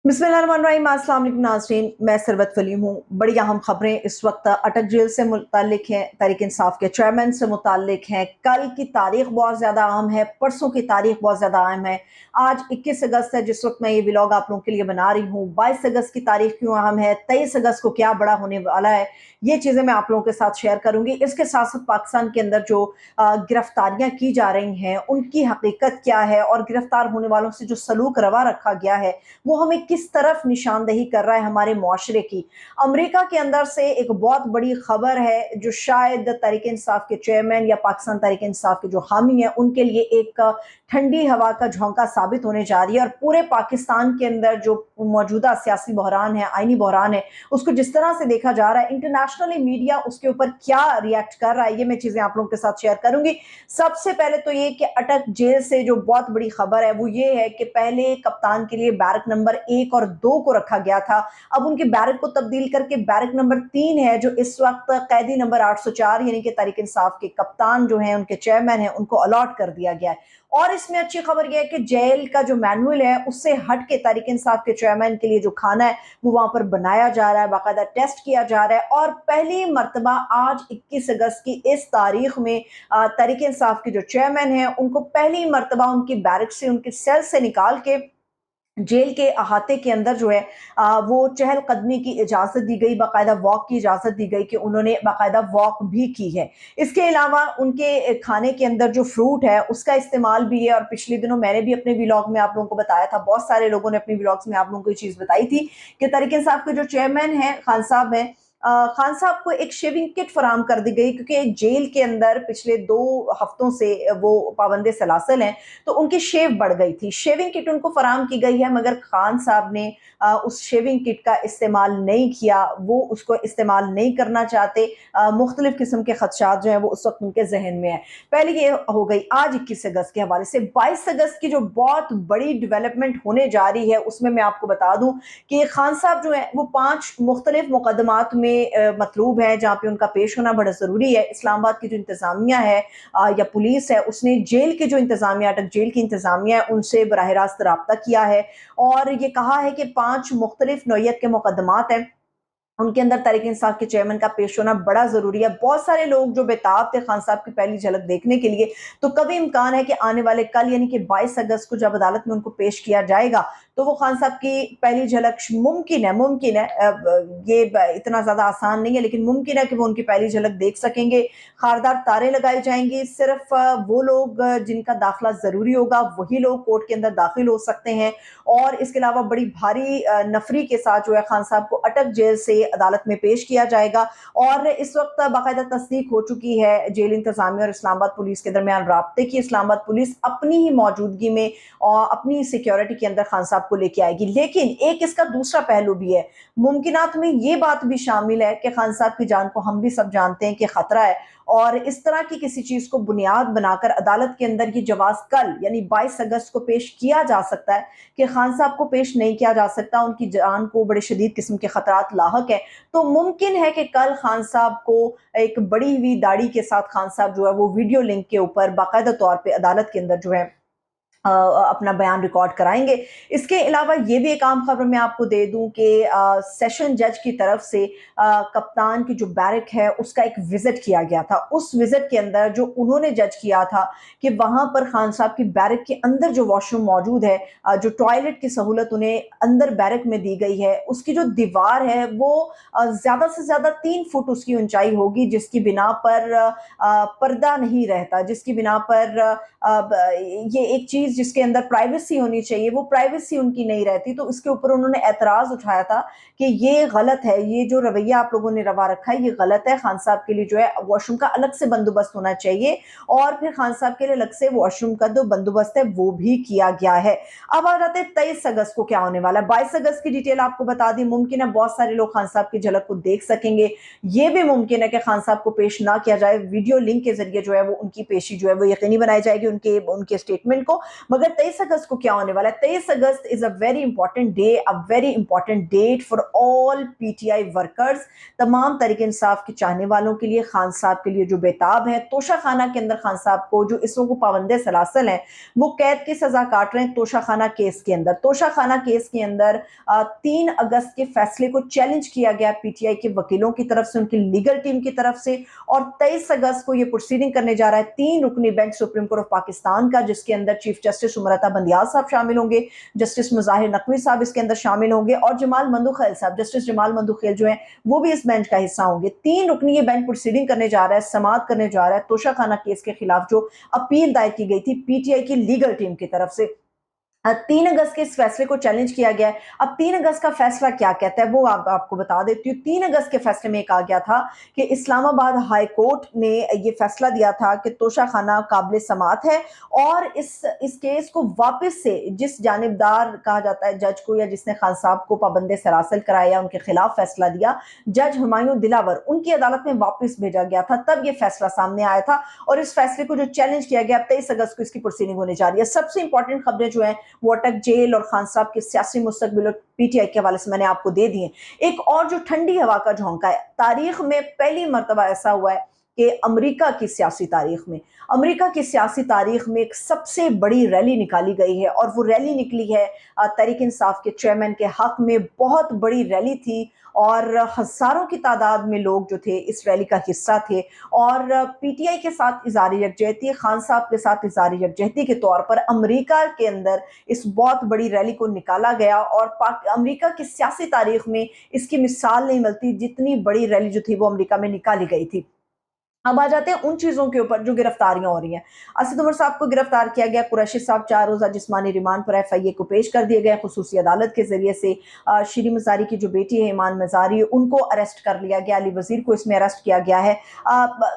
बिस्मिल्लाहिर्रहमानिर्रहीम। अस्सलाम वालेकुम नाज़रीन, मैं सरवत वली हूँ। बड़ी अहम खबरें इस वक्त अटक जेल से मुतालिक हैं, तहरीक इंसाफ के चेयरमैन से मुतालिक हैं। कल की तारीख बहुत ज़्यादा अहम है, परसों की तारीख बहुत ज़्यादा अहम है। आज 21 अगस्त है जिस वक्त मैं ये व्लॉग आप लोगों के लिए बना रही हूँ। 22 अगस्त की तारीख क्यों अहम है, 23 अगस्त को क्या बड़ा होने वाला है, ये चीज़ें मैं आप लोगों के साथ शेयर करूँगी। इसके साथ साथ पाकिस्तान के अंदर जो गिरफ्तारियाँ की जा रही हैं उनकी हकीकत क्या है, और गिरफ्तार होने वालों से जो सलूक रवा रखा गया है वो हमें किस तरफ निशानदेही कर रहा है हमारे मुआशरे की। अमेरिका के अंदर से एक बहुत बड़ी खबर है जो शायद तहरीक इंसाफ के चेयरमैन या पाकिस्तान तहरीक इंसाफ के जो हामी हैं उनके लिए एक ठंडी हवा का झोंका साबित होने जा रही है। और पूरे पाकिस्तान के अंदर जो मौजूदा सियासी बहरान है, आईनी बहरान है, उसको जिस तरह से देखा जा रहा है, इंटरनेशनली मीडिया उसके ऊपर क्या रिएक्ट कर रहा है, ये मैं चीजें आप लोगों के साथ शेयर करूंगी। सबसे पहले तो ये कि अटक जेल से जो बहुत बड़ी खबर है वो ये है कि पहले कप्तान के लिए बैरक नंबर 1 और 2 को रखा गया था। अब उनके बैरक को तब्दील करके बैरक नंबर 3 है, जो इस वक्त कैदी नंबर 804 यानी कि तहरीक इंसाफ के कप्तान जो हैं, उनके चेयरमैन हैं, उनको अलॉट कर दिया गया है। और इसमें अच्छी खबर यह है कि जेल का जो मैनुअल है उससे हट के तहरीक इंसाफ के चेयरमैन के लिए जो खाना है वो वहां पर बनाया जा रहा है, बाकायदा टेस्ट किया जा रहा है। और पहली मर्तबा आज 21 अगस्त की इस तारीख में तहरीक इंसाफ के जो चेयरमैन हैं उनको पहली मर्तबा उनकी बैरक से, उनके सेल से निकाल के जेल के अहाते के अंदर जो है वो चहलकदमी की इजाज़त दी गई, बाकायदा वॉक की इजाज़त दी गई कि उन्होंने बाकायदा वॉक भी की है। इसके अलावा उनके खाने के अंदर जो फ्रूट है उसका इस्तेमाल भी है। और पिछले दिनों मैंने भी अपने व्लॉग में आप लोगों को बताया था, बहुत सारे लोगों ने अपने व्लॉग्स में आप लोगों को ये चीज़ बताई थी कि तहरीक इंसाफ के जो चेयरमैन हैं खान साहब हैं, खान साहब को एक शेविंग किट फराम कर दी गई, क्योंकि जेल के अंदर पिछले 2 हफ्तों से वो पाबंदे सलासल हैं, तो उनकी शेव बढ़ गई थी। शेविंग किट उनको फराम की गई है, मगर खान साहब ने उस शेविंग किट का इस्तेमाल नहीं किया, वो उसको इस्तेमाल नहीं करना चाहते। मुख्तलिफ किस्म के खदशात जो हैं वो उस वक्त उनके जहन में है। पहले ये हो गई। आज 21 अगस्त के हवाले से 22 अगस्त की जो बहुत बड़ी डेवलपमेंट होने जा रही है उसमें मैं आपको बता दूं कि खान साहब जो है वो 5 मुख्तलिफ मुकदमात में मतलूब है, जहाँ पे उनका पेश होना बड़ा ज़रूरी है। इस्लामाबाद की जो इंतज़ामिया है या पुलिस है, उसने जेल के जो इंतज़ामिया, अटक जेल की इंतज़ामिया है, उनसे बराह रास्त रब्ता किया है और ये कहा है कि 5 मुख्तलिफ नौइयत के मुकदमात हैं, उनके अंदर तहरीक इंसाफ के चेयरमैन का पेश होना बड़ा ज़रूरी है। बहुत सारे लोग जो बेताब थे खान साहब की पहली झलक देखने के लिए, तो कभी इम्कान है कि आने वाले कल यानी कि 22 अगस्त को जब अदालत में उनको पेश किया जाएगा तो वो खान साहब की पहली झलक मुमकिन है, ये इतना ज़्यादा आसान नहीं है, लेकिन मुमकिन है कि वो उनकी पहली झलक देख सकेंगे। खारदार तारें लगाई जाएंगी, सिर्फ वो लोग जिनका दाखिला ज़रूरी होगा वही लोग कोर्ट के अंदर दाखिल हो सकते हैं। और इसके अलावा बड़ी भारी नफरी के साथ जो है खान साहब को अटक जेल से अदालत में पेश किया जाएगा। और इस वक्त बाकायदा तस्दीक हो चुकी है जेल इंतजामिया और इस्लामाबाद पुलिस के दरमियान राब्ते की। इस्लामाबाद पुलिस अपनी ही मौजूदगी में और अपनी सिक्योरिटी के अंदर खान साहब को लेके आएगी। लेकिन एक इसका दूसरा पहलू भी है, मुमकिनात में ये बात भी शामिल है कि खान साहब की जान को हम भी सब जानते हैं कि खतरा है, और इस तरह की किसी चीज को बुनियाद बनाकर अदालत के अंदर ये जवाज कल यानी 22 अगस्त को पेश किया जा सकता है कि खान साहब को पेश नहीं किया जा सकता, उनकी जान को बड़े शदीद किस्म के खतरात लाहक है। तो मुमकिन है कि कल खान साहब को एक बड़ी हुई दाढ़ी के साथ खान साहब जो है वो वीडियो लिंक के ऊपर बाकायदा तौर पर अदालत के अंदर जो है अपना बयान रिकॉर्ड कराएंगे। इसके अलावा ये भी एक आम खबर मैं आपको दे दूं कि सेशन जज की तरफ से कप्तान की जो बैरक है उसका एक विजिट किया गया था। उस विजिट के अंदर जो उन्होंने जज किया था कि वहां पर खान साहब की बैरक के अंदर जो वॉशरूम मौजूद है, जो टॉयलेट की सहूलत उन्हें अंदर बैरक में दी गई है, उसकी जो दीवार है वो ज्यादा से ज्यादा 3 फुट उसकी ऊंचाई होगी, जिसकी बिना पर पर्दा नहीं रहता, जिसकी बिना पर ये एक चीज जिसके अंदर प्राइवेसी होनी चाहिए वो प्राइवेसी उनकी नहीं रहती। तो इसके ऊपर उन्होंने एतराज उठाया था कि ये गलत है, ये जो रवैया आप लोगों ने रवा रखा है ये गलत है। खान साहब के लिए जो है वॉशरूम का अलग से बंदोबस्त होना चाहिए, और फिर खान साहब के लिए अलग से वॉशरूम का जो बंदोबस्त है वो भी किया गया है। अब आ जाते हैं 23 अगस्त को क्या होने वाला है। 22 अगस्त की डिटेल आपको बता दी। मुमकिन है बहुत सारे लोग खान साहब की झलक को देख सकेंगे, ये भी मुमकिन है कि खान साहब को पेश ना किया जाए, वीडियो लिंक के जरिए जो है वो उनकी पेशी जो है वो यकीनी बनाई जाएगी, उनके स्टेटमेंट को। मगर 23 अगस्त को क्या होने वाला है? 23 August is a very important day, a very important date for all PTI workers. तमाम तहरीक इंसाफ के चाहने वालों के लिए, खान साहब के लिए जो बेताब है, तोशा खाना के अंदर खान साहब को जो इस वक्त पाबंदे सलासल हैं, वो कैद की सजा काट रहे हैं तोशा खाना केस के अंदर। तोशा खाना केस के अंदर 3 अगस्त के फैसले को चैलेंज किया गया पीटीआई के वकीलों की तरफ से, उनकी लीगल टीम की तरफ से, और 23 अगस्त को ये प्रोसीडिंग करने जा रहा है 3 रुकनी bench supreme court of Pakistan का, जिसके अंदर चीफ जस्टिस उमरता बंदियाल साहब शामिल होंगे, जस्टिस मुजाहिर नकवी साहब इसके अंदर शामिल होंगे, और जमाल मंदुखेल साहब, जस्टिस जमाल मंदुखेल जो है वो भी इस बेंच का हिस्सा होंगे। 3 रुकनी ये बेंच प्रोसीडिंग करने जा रहा है, समाअत करने जा रहा है तोशा खाना केस के खिलाफ जो अपील दायर की गई थी पीटीआई की लीगल टीम की तरफ से। 3 अगस्त के इस फैसले को चैलेंज किया गया है। अब 3 अगस्त का फैसला क्या कहता है वो आपको बता देती हूँ। 3 अगस्त के फैसले में कहा गया था कि इस्लामाबाद हाई कोर्ट ने ये फैसला दिया था कि तोशा खाना काबिल समात है, और इस केस को वापस से जिस जानिबदार कहा जाता है जज को, या जिसने खान साहब को पाबंदे सरासल कराया, उनके खिलाफ फैसला दिया, जज हुमायूं दिलावर, उनकी अदालत में वापस भेजा गया था। तब ये फैसला सामने आया था, और इस फैसले को जो चैलेंज किया गया, 23 अगस्त को इसकी प्रोसीडिंग होने जा रही है। सबसे इंपॉर्टेंट खबरें जो है वो अटक जेल और खान साहब के सियासी मुस्तकबिल और पीटीआई के हवाले से मैंने आपको दे दिए। एक और जो ठंडी हवा का झोंका है, तारीख में पहली मर्तबा ऐसा हुआ है कि अमेरिका की सियासी तारीख में, अमेरिका की सियासी तारीख में एक सबसे बड़ी रैली निकाली गई है, और वो रैली निकली है तहरीक इंसाफ के चेयरमैन के हक में। बहुत बड़ी रैली थी, और हजारों की तादाद में लोग जो थे इस रैली का हिस्सा थे, और पीटीआई के साथ इज़हार यकजहती, खान साहब के साथ इज़हार यकजहती के तौर पर अमेरिका के अंदर इस बहुत बड़ी रैली को निकाला गया, और अमेरिका की सियासी तारीख में इसकी मिसाल नहीं मिलती जितनी बड़ी रैली जो थी वो अमेरिका में निकाली गई थी। अब आ जाते हैं उन चीज़ों के ऊपर जो गिरफ्तारियां हो रही हैं। असद उमर साहब को गिरफ्तार किया गया, कुरैशी साहब 4 रोज़ा जिस्मानी रिमांड पर एफआईए को पेश कर दिए गए खुसूसी अदालत के जरिए से। शीरी मज़ारी की जो बेटी है ईमान मज़ारी, उनको अरेस्ट कर लिया गया, अली वज़ीर को इसमें अरेस्ट किया गया है।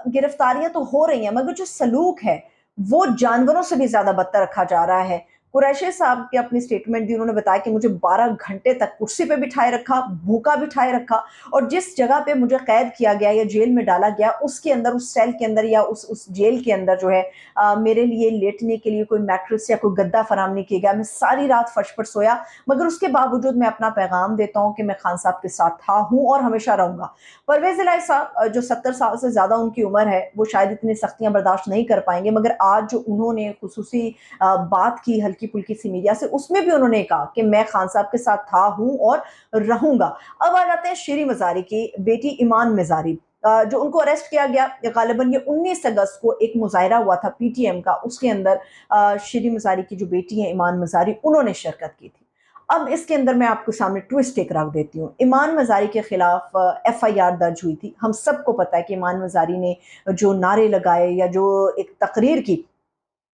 गिरफ्तारियां तो हो रही हैं, मगर जो सलूक है वो जानवरों से भी ज़्यादा बदतर रखा जा रहा है। कुरैशी साहब की अपनी स्टेटमेंट दी, उन्होंने बताया कि मुझे 12 घंटे तक कुर्सी पे बिठाए रखा, भूखा बिठाए रखा, और जिस जगह पे मुझे कैद किया गया या जेल में डाला गया, उसके अंदर, उस सेल के अंदर या उस जेल के अंदर जो है मेरे लिए लेटने के लिए कोई मैट्रेस या कोई गद्दा फराम नहीं किया गया। मैं सारी रात फर्श पर सोया, मगर उसके बावजूद मैं अपना पैगाम देता हूँ कि मैं खान साहब के साथ था, हूँ और हमेशा रहूंगा। परवेज इलाही साहब जो 70 साल से ज्यादा उनकी उम्र है, वो शायद इतनी सख्तियां बर्दाश्त नहीं कर पाएंगे, मगर आज जो उन्होंने खुसूसी बात की हल्की फुल्की सी मीडिया से, उसमें भी उन्होंने कहा कि मैं खान साहब के साथ था, हूँ और रहूंगा। अब आ जाते हैं शीरी मज़ारी की बेटी ईमान मज़ारी, जो उनको अरेस्ट किया गया। गालिबन ये 19 अगस्त को एक मुजाहरा हुआ था पीटीएम का, उसके अंदर शीरी मज़ारी की जो बेटी है ईमान मज़ारी, उन्होंने शिरकत की थी। अब इसके अंदर मैं आपके सामने ट्विस्ट एक रख देती हूँ। ईमान मज़ारी के खिलाफ एफआईआर दर्ज हुई थी। हम सबको पता है कि ईमान मज़ारी ने जो नारे लगाए या जो एक तकरीर की,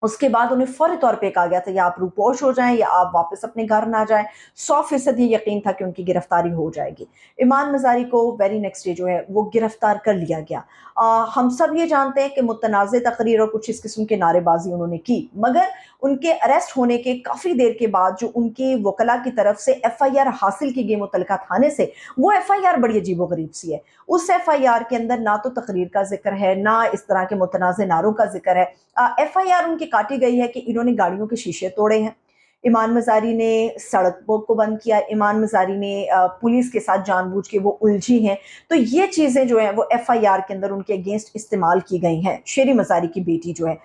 उसके बाद उन्हें फौरी तौर पे कहा गया था या आप रूपोश हो जाएं या आप वापस अपने घर ना जाएं। 100% ये यकीन था कि उनकी गिरफ्तारी हो जाएगी। ईमान मज़ारी को वेरी नेक्स्ट डे जो है वो गिरफ्तार कर लिया गया। हम सब ये जानते हैं कि मुतनाज़ तकरीर और कुछ इस किस्म की नारेबाजी उन्होंने की, मगर उनके अरेस्ट होने के काफ़ी देर के बाद जो उनके वकला की तरफ से एफआईआर हासिल की गई मुतलका थाने से, वो एफआईआर बड़ी अजीबोगरीब सी है। उस एफआईआर के अंदर ना तो तकरीर का जिक्र है, ना इस तरह के मुतनाज़ नारों का जिक्र है। एफआईआर उनकी काटी गई है कि इन्होंने गाड़ियों के शीशे तोड़े हैं, ईमान मज़ारी ने सड़कों को बंद किया, ईमान मज़ारी ने पुलिस के साथ जानबूझ के वो उलझी हैं। तो ये चीज़ें जो हैं वो एफआईआर के अंदर उनके अगेंस्ट इस्तेमाल की गई हैं। शेरी मज़ारी की बेटी जो है,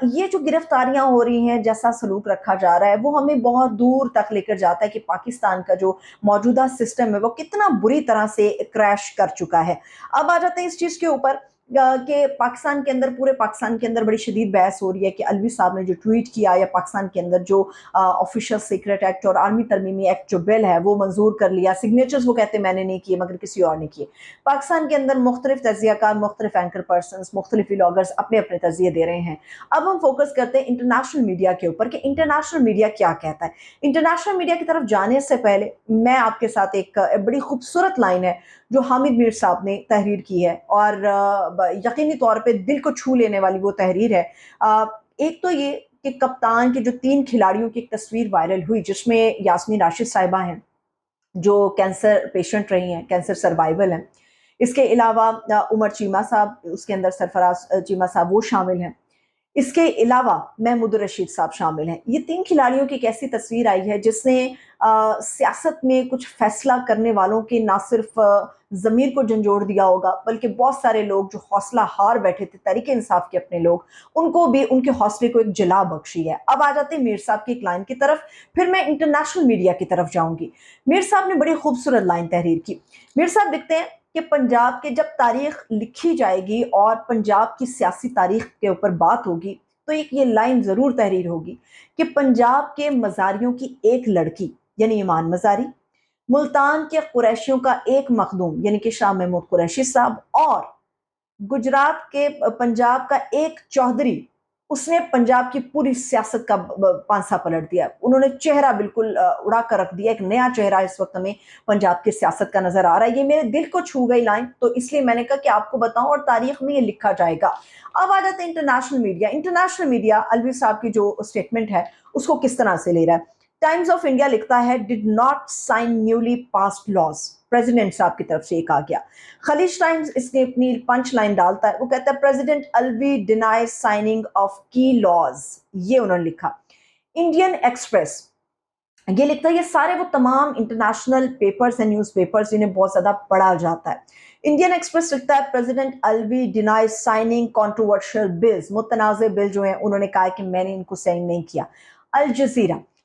ये जो गिरफ्तारियां हो रही हैं, जैसा सलूक रखा जा रहा है, वो हमें बहुत दूर तक लेकर जाता है कि पाकिस्तान का जो मौजूदा सिस्टम है वो कितना बुरी तरह से क्रैश कर चुका है। अब आ जाते हैं इस चीज़ के ऊपर कि पाकिस्तान के अंदर, पूरे पाकिस्तान के अंदर बड़ी शदीद बहस हो रही है कि अलवी साहब ने जो ट्वीट किया, या पाकिस्तान के अंदर जो ऑफिशियल सीक्रेट एक्ट और आर्मी तरमीमी एक्ट जो बिल है वो मंजूर कर लिया। सिग्नेचर्स वो कहते मैंने नहीं किए, मगर किसी और ने किए। पाकिस्तान के अंदर मुख्तलिफ तजियाकार, मुख्तलिफ एंकर पर्सन, मुख्तलिफ व्लॉगर्स अपने अपने तजिए दे रहे हैं। अब हम फोकस करते हैं इंटरनेशनल मीडिया के ऊपर कि इंटरनेशनल मीडिया क्या कहता है। इंटरनेशनल मीडिया की तरफ जाने से पहले मैं आपके साथ एक बड़ी खूबसूरत लाइन है जो हामिद मीर साहब ने तहरीर की है, और यकीनी तौर पे दिल को छू लेने वाली वो तहरीर है। एक तो ये कि कप्तान के जो 3 खिलाड़ियों की एक तस्वीर वायरल हुई, जिसमें यास्मीन राशिद साहिबा हैं जो कैंसर पेशेंट रही हैं, कैंसर सर्वाइवल हैं। इसके अलावा उमर चीमा साहब, उसके अंदर सरफराज चीमा साहब वो शामिल हैं। اس کے علاوہ محمود الرشید صاحب شامل ہیں۔ یہ 3 کھلاڑیوں کی ایک ایسی تصویر آئی ہے جس نے سیاست میں کچھ فیصلہ کرنے والوں کے نہ صرف ضمیر کو جھنجھوڑ دیا ہوگا، بلکہ بہت سارے لوگ جو حوصلہ ہار بیٹھے تھے تحریک انصاف کے اپنے لوگ، ان کو بھی ان کے حوصلے کو ایک جلا بخشی ہے۔ اب آ جاتے ہیں میر صاحب کی ایک لائن کی طرف، پھر میں انٹرنیشنل میڈیا کی طرف جاؤں گی۔ میر صاحب نے بڑی خوبصورت لائن تحریر کی۔ میر صاحب لکھتے ہیں کہ پنجاب کے جب تاریخ لکھی جائے گی اور پنجاب کی سیاسی تاریخ کے اوپر بات ہوگی تو ایک یہ لائن ضرور تحریر ہوگی کہ پنجاب کے مزاریوں کی ایک لڑکی یعنی ایمان مزاری، ملتان کے قریشیوں کا ایک مخدوم یعنی کہ شاہ محمود قریشی صاحب، اور گجرات کے پنجاب کا ایک چودھری، اس نے پنجاب کی پوری سیاست کا پانسا پلٹ دیا۔ انہوں نے چہرہ بالکل اڑا کر رکھ دیا۔ ایک نیا چہرہ اس وقت ہمیں پنجاب کی سیاست کا نظر آ رہا ہے۔ یہ میرے دل کو چھو گئی لائن، تو اس لیے میں نے کہا کہ آپ کو بتاؤں اور تاریخ میں یہ لکھا جائے گا۔ اب آ جاتے ہیں انٹرنیشنل میڈیا۔ انٹرنیشنل میڈیا الوی صاحب کی جو اسٹیٹمنٹ ہے اس کو کس طرح سے لے رہا ہے۔ ٹائمز آف انڈیا لکھتا ہے did not sign newly passed laws, president صاحب کی طرف سے یہ کہا گیا۔ خلیج ٹائمز اس نے اپنی پنچ لائن ڈالتا ہے، وہ کہتا ہے پریزیڈنٹ الوی ڈینائز سائننگ آف کی لاز، یہ انہوں نے لکھا۔ انڈین ایکسپریس یہ لکھتا ہے، یہ سارے وہ تمام انٹرنیشنل پیپرز ہیں، نیوز پیپرز جنہیں بہت زیادہ پڑھا جاتا ہے۔ انڈین ایکسپریس لکھتا ہے president الوی denies signing controversial bills, متنازع بل جو ہیں انہوں نے کہا کہ میں نے ان کو سائن نہیں کیا۔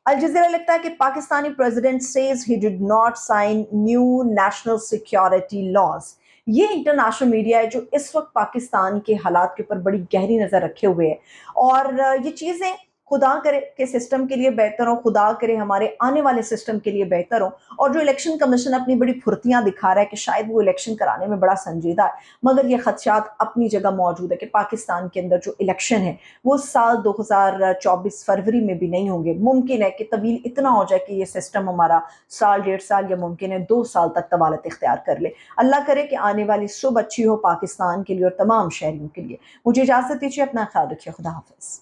الجزیرہ لکھتا ہے کہ Pakistani president says he did not sign new national security laws. یہ انٹرنیشنل میڈیا ہے جو اس وقت پاکستان کے حالات کے اوپر بڑی گہری نظر رکھے ہوئے ہے، اور یہ چیزیں خدا کرے کہ سسٹم کے لیے بہتر ہوں، خدا کرے ہمارے آنے والے سسٹم کے لیے بہتر ہوں۔ اور جو الیکشن کمیشن اپنی بڑی پھرتیاں دکھا رہا ہے کہ شاید وہ الیکشن کرانے میں بڑا سنجیدہ ہے، مگر یہ خدشات اپنی جگہ موجود ہے کہ پاکستان کے اندر جو الیکشن ہے وہ سال 2024 فروری میں بھی نہیں ہوں گے۔ ممکن ہے کہ طویل اتنا ہو جائے کہ یہ سسٹم ہمارا سال 1.5 سال یا ممکن ہے 2 سال تک طوالت اختیار کر لے۔ اللہ کرے کہ آنے والی صبح اچھی ہو پاکستان کے لیے اور تمام شہریوں کے لیے۔ مجھے اجازت دیجیے، اپنا خیال رکھیے، خدا حافظ۔